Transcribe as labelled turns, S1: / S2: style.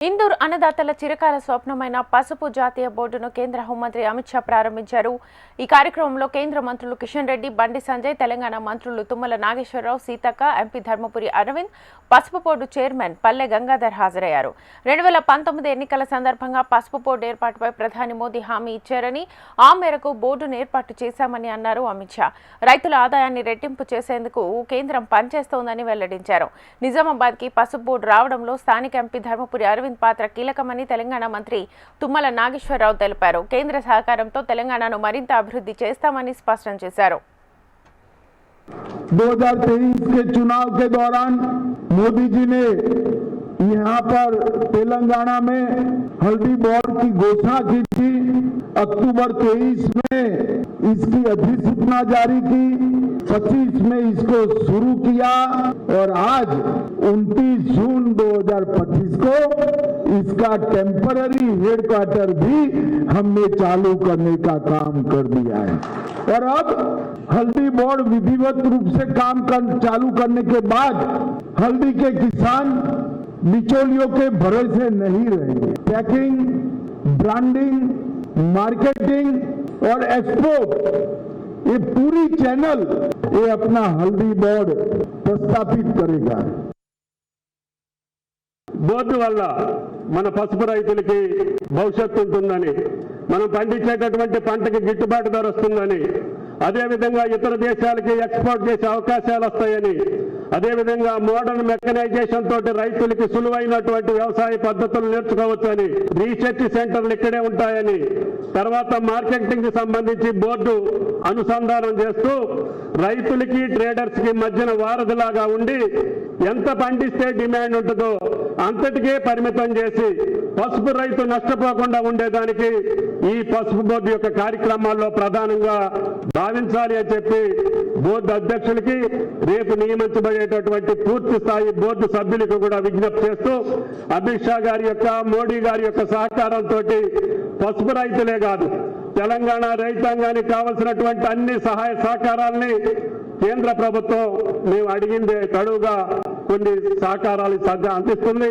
S1: ఇందూర్ అన్నదాతల చిరకాల స్వప్నమైన పసుపు జాతీయ బోర్డును కేంద్ర హోంమంత్రి అమిత్ షా ప్రారంభించారు. ఈ కార్యక్రమంలో కేంద్ర మంత్రులు కిషన్ రెడ్డి, బండి సంజయ్, తెలంగాణ మంత్రులు తుమ్మల నాగేశ్వరరావు, సీతక్క, ఎంపీ ధర్మపురి అరవింద్, పసుపు బోర్డు చైర్మన్ పల్లె గంగాధర్ హాజరయ్యారు. 2019 ఎన్నికల సందర్భంగా పసుపు బోర్డు ఏర్పాటుపై ప్రధాని మోదీ హామీ ఇచ్చారని, ఆ మేరకు బోర్డును ఏర్పాటు చేశామని అన్నారు అమిత్ షా. రైతుల ఆదాయాన్ని రెట్టింపు చేసేందుకు కేంద్రం పనిచేస్తోందని వెల్లడించారు. నిజామాబాద్కి పసుపు బోర్డు రావడంలో స్థానిక ఎంపీ ధర్మపురి అరవింద్ పాత్ర కీలకమని తెలంగాణ మంత్రి తుమ్మల నాగేశ్వరరావు తెలిపారు. కేంద్ర సహకారంతో తెలంగాణను మరింత అభివృద్ధి చేస్తామని స్పష్టం చేశారు.
S2: 2023 के चुनाव के दौरान मोदी जी ने यहाँ पर तेलंगाना में हल्दी बोर्ड की घोषणा की थी। अक्टूबर 23 में इसकी अधिसूचना जारी की, 25 में इसको शुरू किया और आज 29 जून 2025 को इसका टेम्पररी हेडक्वार्टर भी हमने चालू करने का काम कर दिया है। और अब हल्दी बोर्ड विधिवत रूप से चालू करने के बाद हल्दी के किसान बिचौलियों के भरोसे नहीं रहेंगे। पैकिंग, ब्रांडिंग, मार्केटिंग और एक्सपोर्ट, ये पूरी चैनल ये अपना हल्दी बोर्ड प्रस्थापित करेगा।
S3: బోర్డు వల్ల మన పసుపు రైతులకి భవిష్యత్తు ఉంటుందని, మనం పండించేటటువంటి పంటకి గిట్టుబాటు ధర వస్తుందని, అదేవిధంగా ఇతర దేశాలకి ఎక్స్పోర్ట్ చేసే అవకాశాలు వస్తాయని, అదేవిధంగా మోడర్న్ మెకనైజేషన్ తోటి రైతులకి సులువైనటువంటి వ్యవసాయ పద్ధతులు నేర్చుకోవచ్చని, రీసెర్చ్ సెంటర్లు ఇక్కడే ఉంటాయని, తర్వాత మార్కెటింగ్ కి సంబంధించి బోర్డు అనుసంధానం చేస్తూ రైతులకి ట్రేడర్స్ కి మధ్యన వారధిలాగా ఉండి ఎంత పండిస్తే డిమాండ్ ఉంటుందో అంతటికే పరిమితం చేసి పసుపు రైతు నష్టపోకుండా ఉండేదానికి ఈ పసుపు బోర్డు యొక్క కార్యక్రమాల్లో ప్రధానంగా భావించాలి అని చెప్పి బోర్డు అధ్యక్షులకి, రేపు నియమించబడేటటువంటి పూర్తి స్థాయి బోర్డు సభ్యులకు కూడా విజ్ఞప్తి చేస్తూ, అమిత్ షా గారి యొక్క, మోడీ గారి యొక్క సహకారంతో పసుపు రైతులే కాదు తెలంగాణ రైతాంగానికి కావలసినటువంటి అన్ని సహాయ సహకారాలని కేంద్ర ప్రభుత్వం మేము అడిగిందే తడుగా కొన్ని సహకారాలు అందిస్తుంది.